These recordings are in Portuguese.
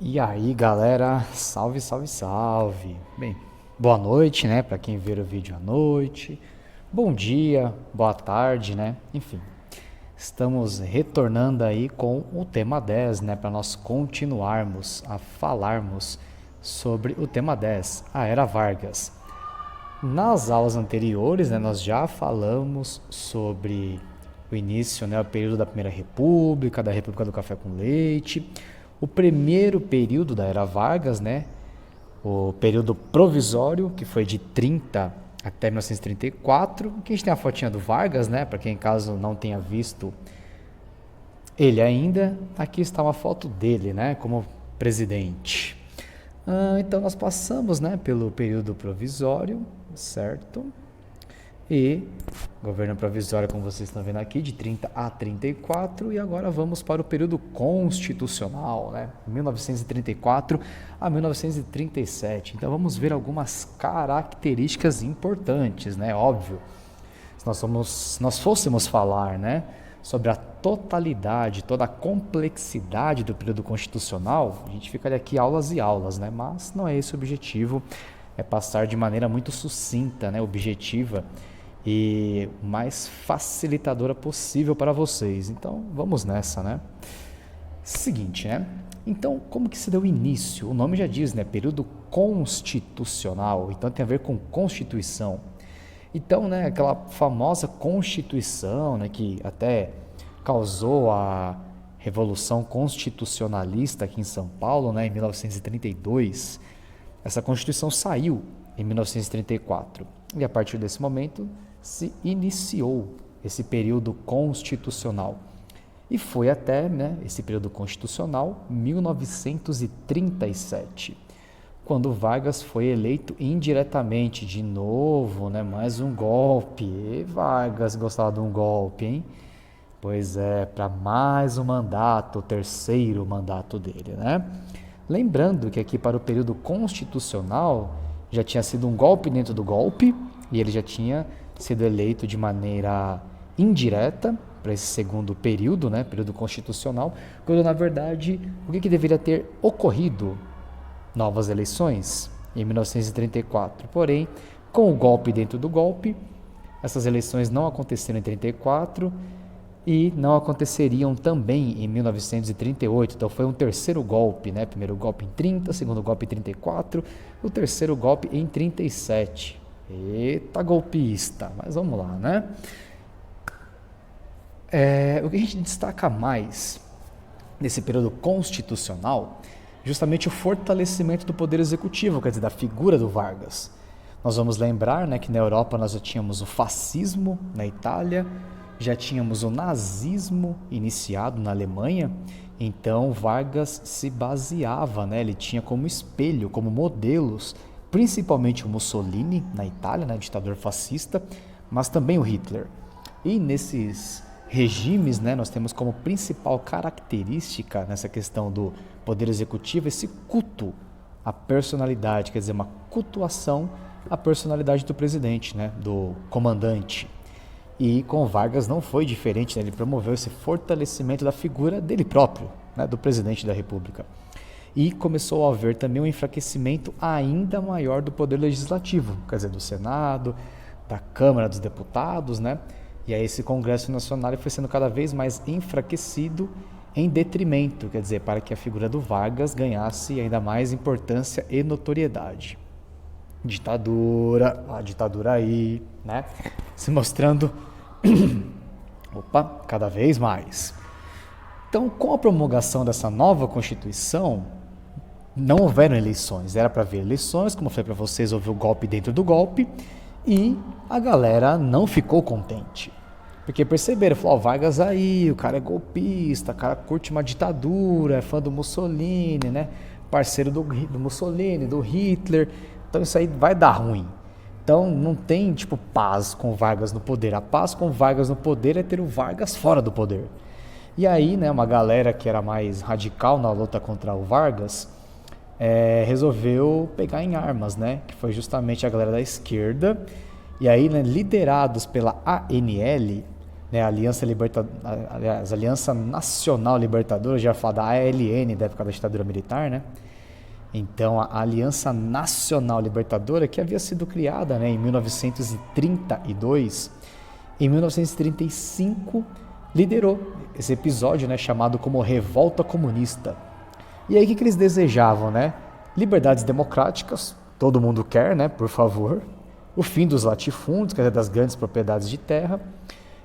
E aí, galera, salve, salve, salve. Bem, boa noite, né, para quem ver o vídeo à noite. Bom dia, boa tarde, né? Enfim, estamos retornando aí com o tema 10, né, para nós continuarmos a falarmos sobre o tema 10, a Era Vargas. Nas aulas anteriores, né, nós já falamos sobre o início, né, o período da Primeira República, da República do Café com Leite, o primeiro período da Era Vargas, né, o período provisório, que foi de 30 até 1934, que a gente tem a fotinha do Vargas, né, para quem caso não tenha visto ele ainda, aqui está uma foto dele, né, como presidente. Então nós passamos, né, pelo período provisório, certo? E governo provisório, como vocês estão vendo aqui, de 30 a 34, e agora vamos para o período constitucional, né? 1934 a 1937. Então vamos ver algumas características importantes, né? Óbvio, se nós fôssemos falar, né, sobre a totalidade, toda a complexidade do período constitucional, a gente ficaria aqui aulas e aulas, né? Mas não é esse o objetivo, é passar de maneira muito sucinta, né, objetiva e mais facilitadora possível para vocês. Então, vamos nessa, né? Seguinte, né? Então, como que se deu início? O nome já diz, né? Período constitucional. Então, tem a ver com Constituição. Então, né, aquela famosa Constituição, né, que até causou a Revolução Constitucionalista aqui em São Paulo, né, em 1932. Essa Constituição saiu em 1934. E a partir desse momento se iniciou esse período constitucional. E foi até, né, esse período constitucional 1937, quando Vargas foi eleito indiretamente de novo, né, mais um golpe. E Vargas gostava de um golpe, hein? Pois é, para mais um mandato, o terceiro mandato dele, né? Lembrando que aqui para o período constitucional já tinha sido um golpe dentro do golpe e ele já tinha sido eleito de maneira indireta para esse segundo período, né, período constitucional, quando na verdade o que deveria ter ocorrido? Novas eleições em 1934. Porém, com o golpe dentro do golpe, essas eleições não aconteceram em 34 e não aconteceriam também em 1938. Então foi um terceiro golpe, né? Primeiro golpe em 30, segundo golpe em 34, o terceiro golpe em 37. Eita, golpista! Mas vamos lá, né? O que a gente destaca mais nesse período constitucional, justamente o fortalecimento do poder executivo, quer dizer, da figura do Vargas. Nós vamos lembrar, né, que na Europa nós já tínhamos o fascismo na Itália, já tínhamos o nazismo iniciado na Alemanha, então Vargas se baseava, né, ele tinha como espelho, como modelos, principalmente o Mussolini na Itália, né, ditador fascista, mas também o Hitler. E nesses regimes, né, nós temos como principal característica nessa questão do poder executivo esse culto à personalidade, quer dizer, uma cultuação à personalidade do presidente, né, do comandante. E com Vargas não foi diferente, né? Ele promoveu esse fortalecimento da figura dele próprio, né, do presidente da República. E começou a haver também um enfraquecimento ainda maior do poder legislativo, quer dizer, do Senado, da Câmara dos Deputados, né? E aí esse Congresso Nacional foi sendo cada vez mais enfraquecido em detrimento, quer dizer, para que a figura do Vargas ganhasse ainda mais importância e notoriedade. Ditadura, a ditadura aí, né? Se mostrando, cada vez mais. Então, com a promulgação dessa nova Constituição, não houveram eleições. Era para haver eleições, como eu falei para vocês, houve o golpe dentro do golpe, e a galera não ficou contente. Porque perceberam, falou, Vargas aí, o cara é golpista, o cara curte uma ditadura, é fã do Mussolini, né? Parceiro do Mussolini, do Hitler, então isso aí vai dar ruim. Então não tem, tipo, paz com Vargas no poder. A paz com Vargas no poder é ter o Vargas fora do poder. E aí, né, uma galera que era mais radical na luta contra o Vargas, resolveu pegar em armas, né? Que foi justamente a galera da esquerda. E aí, né, liderados pela ANL, né, a Aliança Nacional Libertadora, já fala da ALN, da época da ditadura militar, né? Então, a Aliança Nacional Libertadora, que havia sido criada, né, em 1932, em 1935, liderou esse episódio, né, chamado como Revolta Comunista. E aí, o que eles desejavam, né? Liberdades democráticas, todo mundo quer, né, por favor. O fim dos latifúndios, quer dizer, das grandes propriedades de terra,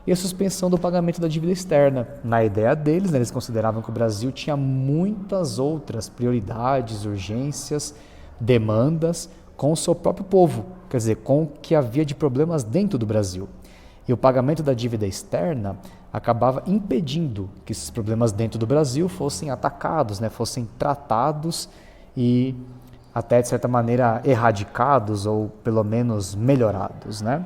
e a suspensão do pagamento da dívida externa. Na ideia deles, né, eles consideravam que o Brasil tinha muitas outras prioridades, urgências, demandas com o seu próprio povo, quer dizer, com o que havia de problemas dentro do Brasil. E o pagamento da dívida externa acabava impedindo que esses problemas dentro do Brasil fossem atacados, né, fossem tratados e até, de certa maneira, erradicados ou pelo menos melhorados, né?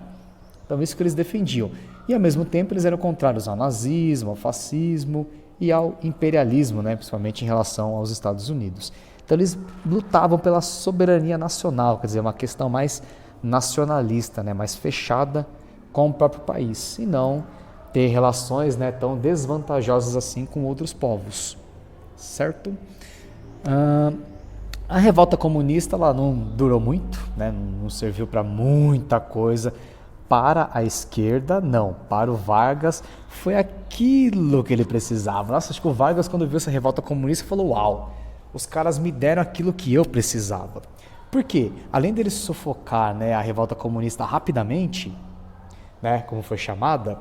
Então, isso que eles defendiam. E, ao mesmo tempo, eles eram contrários ao nazismo, ao fascismo e ao imperialismo, né? Principalmente em relação aos Estados Unidos. Então, eles lutavam pela soberania nacional, quer dizer, uma questão mais nacionalista, né? Mais fechada com o próprio país, e não ter relações, né, tão desvantajosas assim com outros povos, certo? A revolta comunista ela não durou muito, né? Não serviu para muita coisa. Para a esquerda, não. Para o Vargas, foi aquilo que ele precisava. Nossa, acho que o Vargas, quando viu essa revolta comunista, falou: uau, os caras me deram aquilo que eu precisava. Por quê? Além dele sufocar, né, a revolta comunista rapidamente, né, como foi chamada,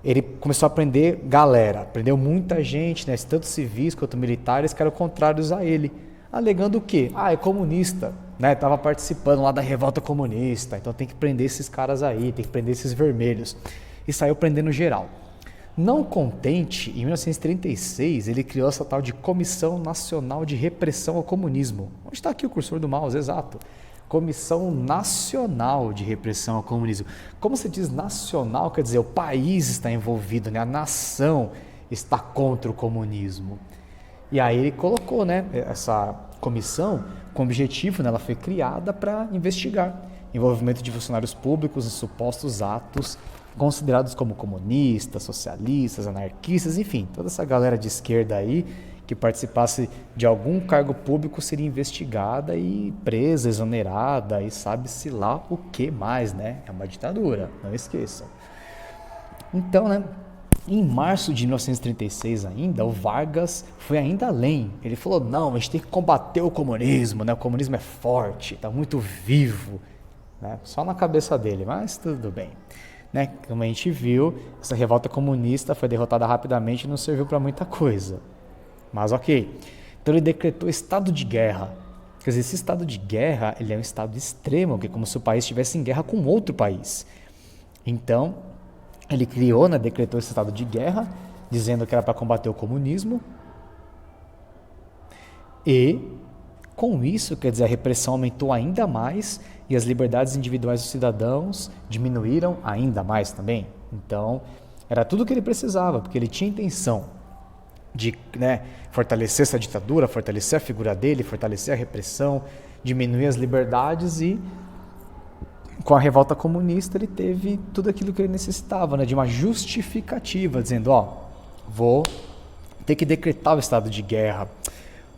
ele começou a prender galera. Prendeu muita gente, né, tanto civis quanto militares, que eram contrários a ele. Alegando o quê? É comunista, né? Estava participando lá da revolta comunista, então tem que prender esses caras aí, tem que prender esses vermelhos. E saiu prendendo geral. Não contente, em 1936, ele criou essa tal de Comissão Nacional de Repressão ao Comunismo. Onde está aqui o cursor do mouse? Exato. Comissão Nacional de Repressão ao Comunismo. Como se diz nacional, quer dizer, o país está envolvido, né? A nação está contra o comunismo. E aí ele colocou, né, essa comissão com objetivo, né, ela foi criada para investigar envolvimento de funcionários públicos em supostos atos considerados como comunistas, socialistas, anarquistas, enfim, toda essa galera de esquerda aí que participasse de algum cargo público seria investigada e presa, exonerada e sabe-se lá o que mais, né? É uma ditadura, não esqueçam. Então, né, em março de 1936 ainda, o Vargas foi ainda além. Ele falou, não, a gente tem que combater o comunismo, né? O comunismo é forte, está muito vivo, né? Só na cabeça dele, mas tudo bem. Né? Como a gente viu, essa revolta comunista foi derrotada rapidamente e não serviu para muita coisa. Mas ok. Então ele decretou estado de guerra. Quer dizer, esse estado de guerra ele é um estado extremo, que é como se o país estivesse em guerra com outro país. Então, ele criou, né, decretou esse estado de guerra, dizendo que era para combater o comunismo. E, com isso, quer dizer, a repressão aumentou ainda mais e as liberdades individuais dos cidadãos diminuíram ainda mais também. Então, era tudo o que ele precisava, porque ele tinha intenção de, né, fortalecer essa ditadura, fortalecer a figura dele, fortalecer a repressão, diminuir as liberdades e, com a revolta comunista, ele teve tudo aquilo que ele necessitava, né, de uma justificativa, dizendo, vou ter que decretar o estado de guerra.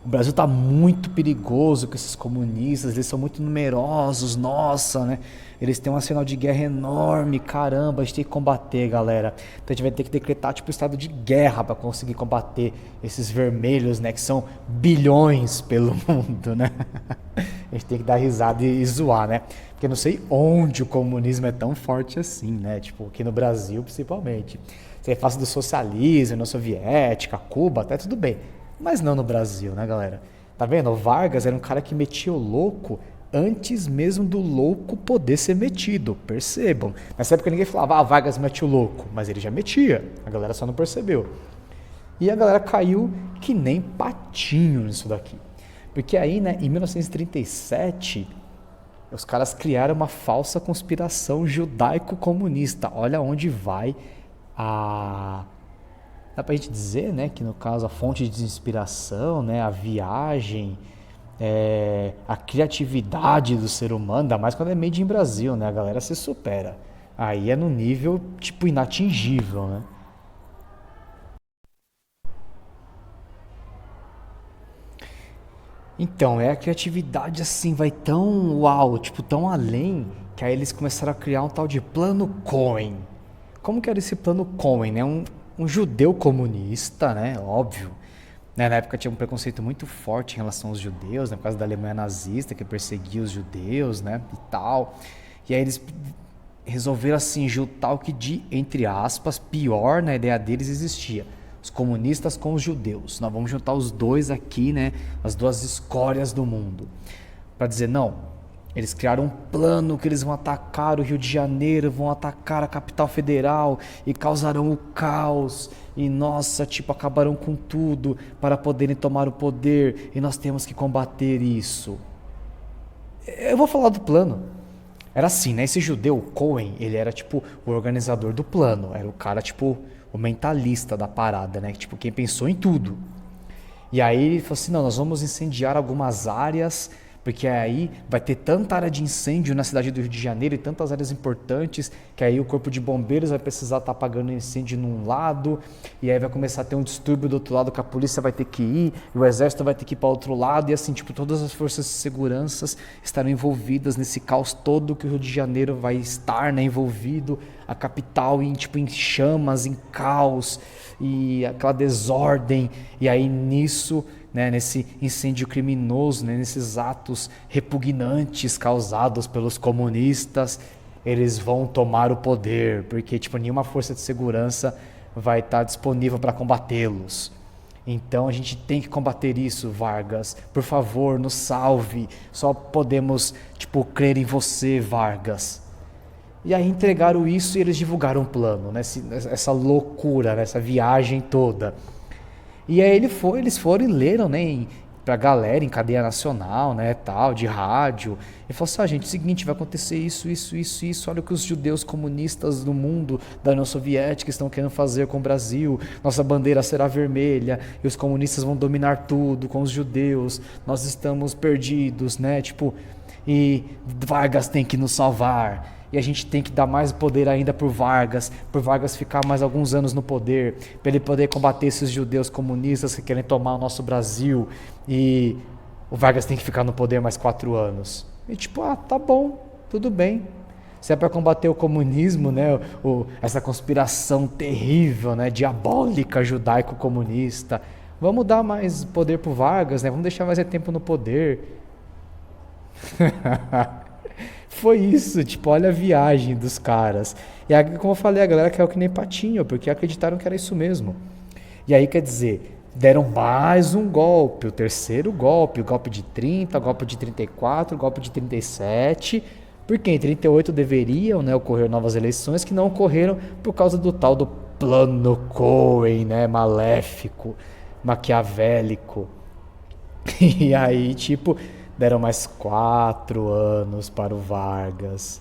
O Brasil está muito perigoso com esses comunistas, eles são muito numerosos, nossa, né? Eles têm um arsenal de guerra enorme, caramba, a gente tem que combater, galera. Então a gente vai ter que decretar tipo estado de guerra para conseguir combater esses vermelhos, né? Que são bilhões pelo mundo, né? A gente tem que dar risada e zoar, né? Porque eu não sei onde o comunismo é tão forte assim, né? Tipo, aqui no Brasil principalmente. Você fala do socialismo, União Soviética, Cuba, até tudo bem. Mas não no Brasil, né, galera? Tá vendo? O Vargas era um cara que metia o louco antes mesmo do louco poder ser metido. Percebam. Nessa época ninguém falava, Vargas mete o louco. Mas ele já metia. A galera só não percebeu. E a galera caiu que nem patinho nisso daqui. Porque aí, né, em 1937, os caras criaram uma falsa conspiração judaico-comunista. Olha onde vai a... Dá pra gente dizer, né, que no caso a fonte de inspiração, né, a viagem, a criatividade do ser humano, ainda mais quando é made in Brasil, né, a galera se supera. Aí é no nível, tipo, inatingível, né. Então, a criatividade assim vai tão uau, tipo, tão além, que aí eles começaram a criar um tal de plano Cohen. Como que era esse plano Cohen, né? Um judeu comunista, né? Óbvio. Né? Na época tinha um preconceito muito forte em relação aos judeus, né? Por causa da Alemanha nazista, que perseguia os judeus, né? E tal. E aí eles resolveram assim juntar o que de, entre aspas, pior na ideia deles existia. Os comunistas com os judeus. Nós vamos juntar os dois aqui, né? As duas escórias do mundo. Para dizer, não, eles criaram um plano que eles vão atacar o Rio de Janeiro, vão atacar a capital federal e causarão o caos. E nossa, tipo, acabarão com tudo para poderem tomar o poder e nós temos que combater isso. Eu vou falar do plano. Era assim, né? Esse judeu, Cohen, ele era tipo o organizador do plano. Era o cara, tipo, o mentalista da parada, né? Tipo, quem pensou em tudo. E aí ele falou assim: não, nós vamos incendiar algumas áreas, porque aí vai ter tanta área de incêndio na cidade do Rio de Janeiro e tantas áreas importantes, que aí o corpo de bombeiros vai precisar estar apagando incêndio num lado, e aí vai começar a ter um distúrbio do outro lado que a polícia vai ter que ir, e o exército vai ter que ir para outro lado, e assim, tipo, todas as forças de segurança estarão envolvidas nesse caos todo que o Rio de Janeiro vai estar, né, envolvido, a capital em, tipo, em chamas, em caos, e aquela desordem, e aí nisso, né, nesse incêndio criminoso, né, nesses atos repugnantes causados pelos comunistas, eles vão tomar o poder, porque tipo, nenhuma força de segurança vai estar disponível para combatê-los. Então a gente tem que combater isso, Vargas. Por favor, nos salve. Só podemos, tipo, crer em você, Vargas. E aí entregaram isso e eles divulgaram um plano, né? Essa loucura, né? Essa viagem toda. E aí eles foram e leram, né, pra galera em cadeia nacional, né, tal, de rádio. E falou assim: gente, é o seguinte, vai acontecer isso, isso, isso, isso. Olha o que os judeus comunistas do mundo, da União Soviética, estão querendo fazer com o Brasil. Nossa bandeira será vermelha e os comunistas vão dominar tudo com os judeus. Nós estamos perdidos, né, tipo, e Vargas tem que nos salvar. E a gente tem que dar mais poder ainda por Vargas ficar mais alguns anos no poder, para ele poder combater esses judeus comunistas que querem tomar o nosso Brasil. E o Vargas tem que ficar no poder mais 4 anos. E tipo, tá bom, tudo bem. Se é para combater o comunismo, né, essa conspiração terrível, né, diabólica judaico-comunista, vamos dar mais poder pro Vargas, né, vamos deixar mais tempo no poder. Foi isso, tipo, olha a viagem dos caras. E aí, como eu falei, a galera caiu que nem patinho, porque acreditaram que era isso mesmo. E aí, quer dizer, deram mais um golpe, o terceiro golpe, o golpe de 30, o golpe de 34, o golpe de 37, porque em 38 deveriam, né, ocorrer novas eleições, que não ocorreram por causa do tal do plano Cohen, né, maléfico, maquiavélico. E aí, tipo, deram mais 4 anos para o Vargas.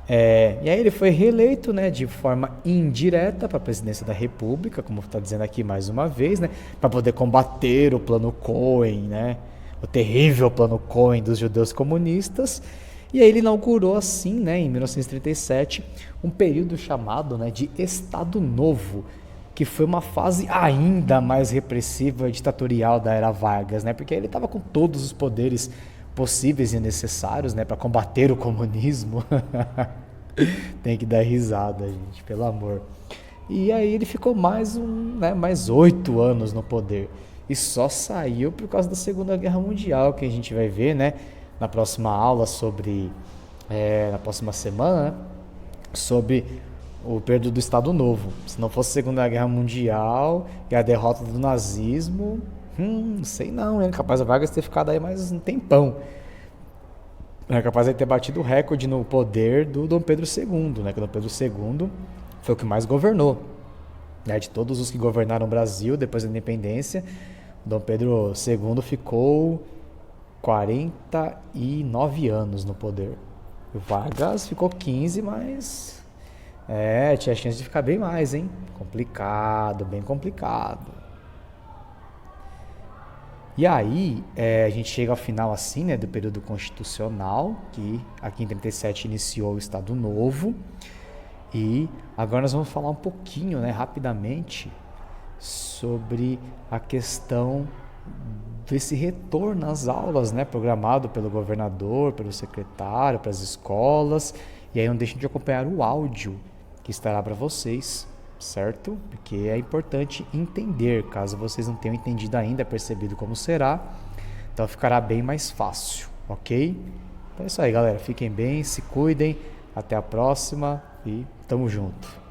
E aí ele foi reeleito, né, de forma indireta para a presidência da República, como está dizendo aqui mais uma vez, né, para poder combater o plano Cohen, né, o terrível plano Cohen dos judeus comunistas. E aí ele inaugurou assim, né, em 1937, um período chamado, né, de Estado Novo, que foi uma fase ainda mais repressiva e ditatorial da era Vargas, né? Porque ele estava com todos os poderes possíveis e necessários, né, para combater o comunismo. Tem que dar risada, gente, pelo amor. E aí ele ficou mais 8 anos no poder e só saiu por causa da Segunda Guerra Mundial, que a gente vai ver, né, na próxima aula na próxima semana, né, sobre o período do Estado Novo. Se não fosse a Segunda Guerra Mundial e a derrota do nazismo, não sei não, é capaz a Vargas ter ficado aí mais um tempão. É capaz de ter batido o recorde no poder do Dom Pedro II, né? Que o Dom Pedro II foi o que mais governou. Né? De todos os que governaram o Brasil depois da independência, Dom Pedro II ficou 49 anos no poder. O Vargas ficou 15, mas tinha chance de ficar bem mais, hein? Complicado, bem complicado. E aí, a gente chega ao final assim, né, do período constitucional, que aqui em 37 iniciou o Estado Novo. E agora nós vamos falar um pouquinho, né, rapidamente, sobre a questão desse retorno às aulas, né, programado pelo governador, pelo secretário, para as escolas. E aí não deixem de acompanhar o áudio que estará para vocês, certo? Porque é importante entender, caso vocês não tenham entendido ainda, percebido como será, então ficará bem mais fácil, ok? Então é isso aí, galera. Fiquem bem, se cuidem, até a próxima e tamo junto.